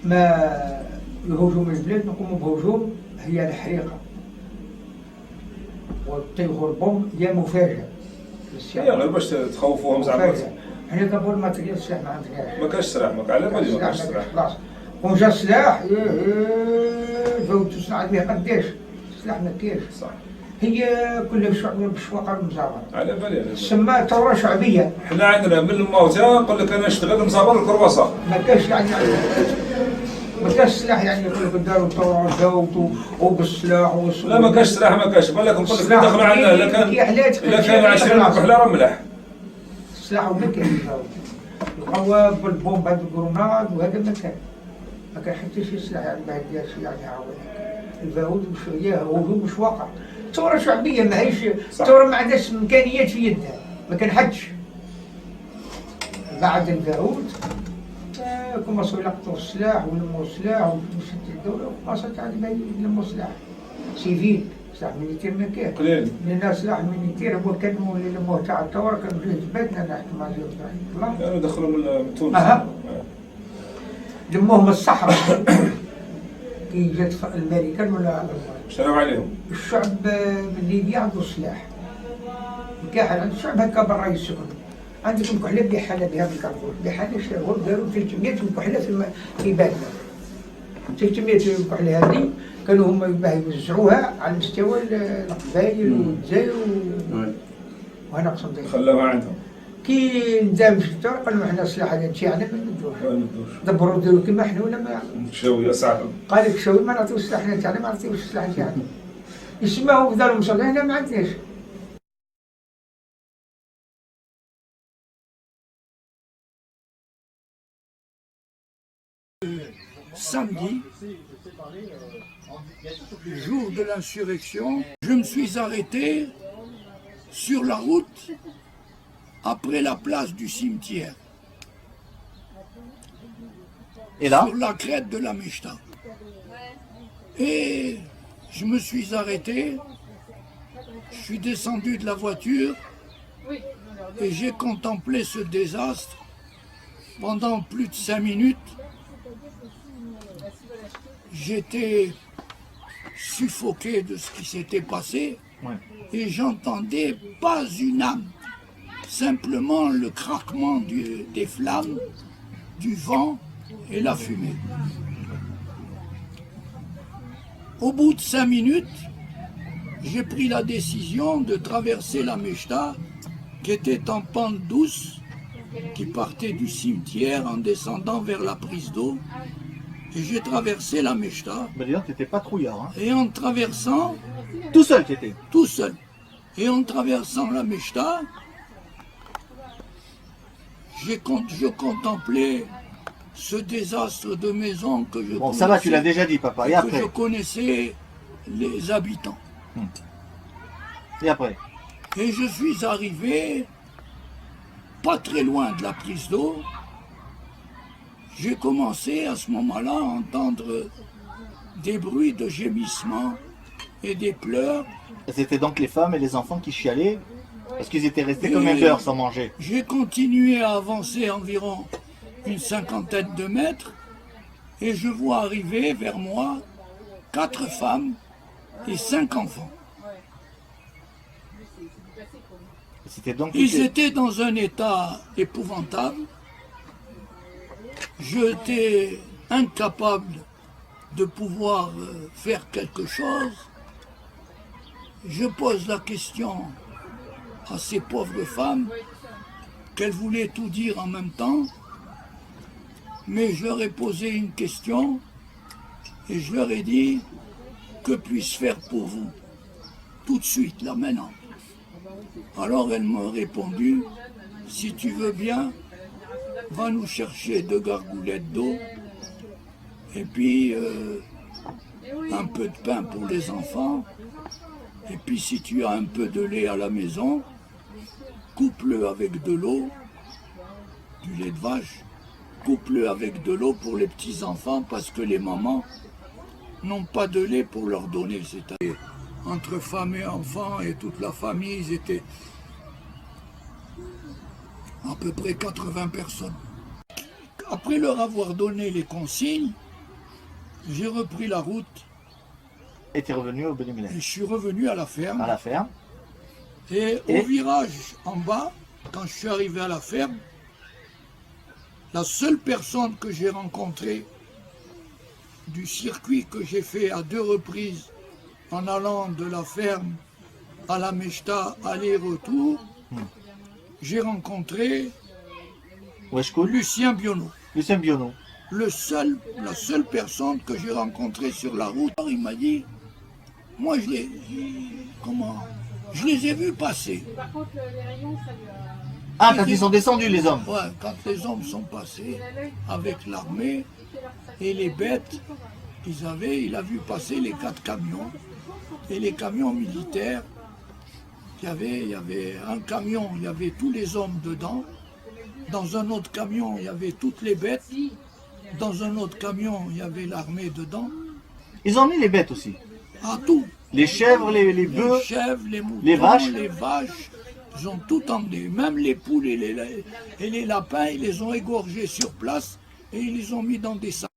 ما الهجوم البلاد نقوموا بهجوم هي الحريقة والطيخ والبوم هي مفاجأة هي غير باش تخوفوهم زعما. حنا كنقول الماتريال السلاح ما عندناش. ما كاش سلاح، ما على بالي ما كاش سلاح. خلاص كون جا السلاح فوتو صنع به قداش السلاح ما كاينش. صح. هي كلها بالشواقع والمزابر. على بالي. تسمى ثورة شعبية. حنا عندنا من الموتى نقول لك انا اشتغل مزابر الكرواسة. ما كاش يعني ما كاش سلاح يعني يقول لك داروا ثورة وجاوبوا وبالسلاح لا ما كاش سلاح ما كاش، قال لك نقول لك دخلوا عندنا الا كان 20 بحلا رملح. السلاح وما كاين القواب بالبومب هذا الكروناد وهذا ما كان حتى شي سلاح يعني ما يدير شي يعني يعاون البارود وشويه هجوم مش واقع. ثورة شعبية ماهيش ثورة ما عندهاش إمكانيات في يدها ما كان حدش. بعد البارود كوماسوا يلقطوا السلاح ولموا السلاح ومشات الدولة وقاصت عاد يلموا السلاح سيفيل. سلاح ميليتير ما كان قليل. لأن سلاح ميليتير هو كانوا اللي لموه تاع الثورة كانوا جوه جباتنا نحن مع الله. كانوا يدخلوا من تونس. لموهم الصحراء كي جات الامريكان ولا شراو عليهم. الشعب من ليبيا عنده سلاح كاحل عند الشعب هكا برا يسكن. عندكم كحله بحاله بها بالكرفور بحاله شهور داروا 300 كحله في بالنا 300 كحله هذه كانوا هما يوزعوها على مستوى القبائل والجزائر وهنا قسم خلاوها عندهم. كي ندام في الثوره قالوا حنا السلاح هذا تاعنا ما ندوش دبروا ديروا كيما حنا ولا ما شاويه صعبه. قال لك شاوي ما نعطيوش السلاح تاعنا ما نعطيوش السلاح تاعنا يسمعوا داروا مصلى هنا ما عندناش. Samedi, jour de l'insurrection, je me suis arrêté sur la route après la place du cimetière. Et là? Sur la crête de la Mechta. Et je me suis arrêté, je suis descendu de la voiture et j'ai contemplé ce désastre pendant plus de 5 minutes. J'étais suffoqué de ce qui s'était passé et j'entendais pas une âme, simplement le craquement des flammes, du vent et la fumée. Au bout de 5 minutes, j'ai pris la décision de traverser la Mechta qui était en pente douce, qui partait du cimetière en descendant vers la prise d'eau. Et j'ai traversé la Mechta. Bah dis donc, t'étais pas trouillard, hein. Et en traversant... Tout seul t'étais? Tout seul. Et en traversant la Mechta, je contemplais ce désastre de maison que je Bon, ça va, tu l'as déjà dit, papa. Et après? Que je connaissais les habitants. Et après? Et je suis arrivé pas très loin de la prise d'eau. J'ai commencé à ce moment-là à entendre des bruits de gémissements et des pleurs. Et c'était donc les femmes et les enfants qui chialaient parce qu'ils étaient restés combien d'heures sans manger? J'ai continué à avancer environ une 50aine de mètres et je vois arriver vers moi 4 femmes et 5 enfants. Donc ils étaient dans un état épouvantable. J'étais incapable de pouvoir faire quelque chose. Je pose la question à ces pauvres femmes qu'elles voulaient tout dire en même temps, mais je leur ai posé une question et je leur ai dit que puis-je faire pour vous tout de suite, là maintenant. Alors elles m'ont répondu, si tu veux bien, va nous chercher 2 gargoulettes d'eau et puis un peu de pain pour les enfants. Et puis si tu as un peu de lait à la maison, coupe-le avec de l'eau, du lait de vache, coupe-le avec de l'eau pour les petits-enfants parce que les mamans n'ont pas de lait pour leur donner. C'est-à-dire entre femmes et enfants et toute la famille, ils étaient à peu près 80 personnes. Après leur avoir donné les consignes, J'ai repris la route Et tu es revenu au Beni et Mellech, je suis revenu à la ferme. à la ferme. Et Et au virage en bas, quand je suis arrivé à la ferme, la seule personne que j'ai rencontrée du circuit que j'ai fait à 2 reprises en allant de la ferme à la Mechta, aller-retour, j'ai rencontré Weshkoul, Lucien Bionneau. Lucien Bionneau. La seule personne que j'ai rencontrée sur la route. Alors, il m'a dit, moi je les ai vus passer. Par contre, les rayons, ça lui a... Ah, quand ils sont descendus, les hommes. Ouais, quand les hommes sont passés avec l'armée et les bêtes, il a vu passer les 4 camions et les camions militaires. Il y avait un camion, il y avait tous les hommes dedans. Dans un autre camion, il y avait toutes les bêtes. Dans un autre camion, il y avait l'armée dedans. Ils ont mis les bêtes aussi. Ah, tout. Les chèvres, les bœufs. Les chèvres, les moutons, les vaches. les vaches, ils ont tout emmené. Même les poules et les lapins, ils les ont égorgés sur place et ils les ont mis dans des sacs.